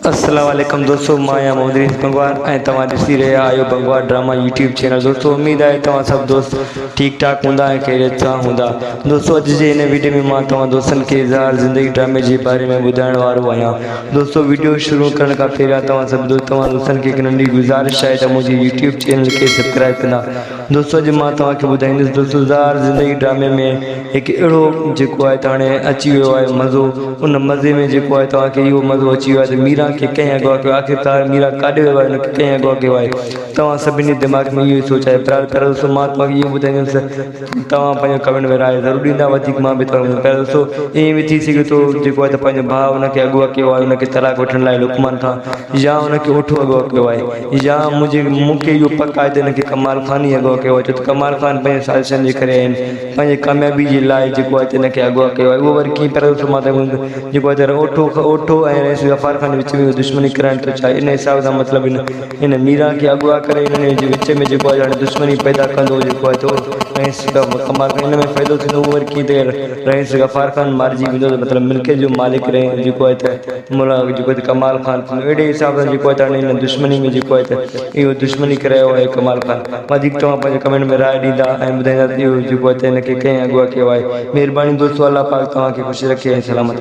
अस्सलाम वालेकुम दोस्तों, माया मोदी भगवान तव्हां ॾिसी रहिया आहियो भगवान ड्रामा यूट्यूब चैनल। दोस्तों उम्मीद है तव्हां सब दोस्त ठीक ठाक हूंदा ऐं ख़ैरियत सां हूंदा। दोस्तों अॼु जे हिन वीडियो में मां तव्हां दोस्तनि खे इज़हार ज़िंदगी ड्रामे जे बारे में ॿुधाइण वारो आहियां। दोस्तों वीडियो शुरू करण खां पहिरियां तव्हां दोस्तनि खे हिकु नंढी गुज़ारिश आहे त मुंहिंजे यूट्यूब चैनल खे सब्सक्राइब कंदा। दोस्तों अॼु मां तव्हांखे ॿुधाईंदुसि दोस्तों इज़हार ज़िंदगी ड्रामे में हिकु अहिड़ो जेको आहे त हाणे अची वियो आहे मज़ो। उन मज़े में जेको आहे तव्हांखे इहो मज़ो अची वियो आहे त मीरा खे कंहिं अॻुवां कयो, आख़िरकार मीरा काॾे वियो आहे, हुनखे कंहिं अॻुवां कयो आहे। तव्हां सभिनी दिमाग़ में इहो ई सोच आहे। पहिरियों दोस्तों मां तव्हांखे इहो ॿुधाईंदुसि, तव्हां पंहिंजो कमेंट में राय ज़रूरु ॾींदा, वधीक मां बि तव्हां पहिरियों दोस्तों ईअं बि थी सघे थो जेको आहे त पंहिंजो भाउ हुनखे अॻुवां कयो आहे, हुनखे तलाक वठण लाइ लुकमान खां, या हुनखे ओठो अॻुवां कयो आहे, या मूंखे इहो पक आहे त हिनखे कमाल खान ई अॻुवां कयो आहे। छो त कमाल खान पंहिंजे साज़िशनि जे करे आहिनि, पंहिंजे कामयाबी जे लाइ जेको आहे त हिनखे अॻुवां कयो आहे। उहो वरी कीअं पहिरियों दोस्तों मां तव्हांखे जेको आहे त ओठो ऐं रईस गफ़ार खान विच में दुश्मनी कराइण थो चाहे। इन हिसाब सां मतिलबु इन मीरा खे अॻुवां करे हिन जे विच में जेको आहे हाणे दुश्मनी पैदा कंदो जेको आहे तो रईस कमाल खान हिन में फ़ाइदो थींदो। उहो वरी कीअं त रईस गफ़ार खान मारिजी वेंदो, मतिलबु मिल्कियत जो मालिक रहे जेको आहे त जेको आहे कमाल खान थींदो। अहिड़े हिसाब सां जेको आहे त हाणे हिन दुश्मनी में जेको आहे त इहो दुश्मनी करायो आहे कमाल खान। वधीक तव्हां पंहिंजे कमेंट में राय ॾींदा ऐं ॿुधाईंदा इहो जेको आहे त हिनखे कंहिं अॻुवां कयो आहे। महिरबानी दोस्तों, अल्लाह पाक तव्हांखे ख़ुशि रखे ऐं सलामत।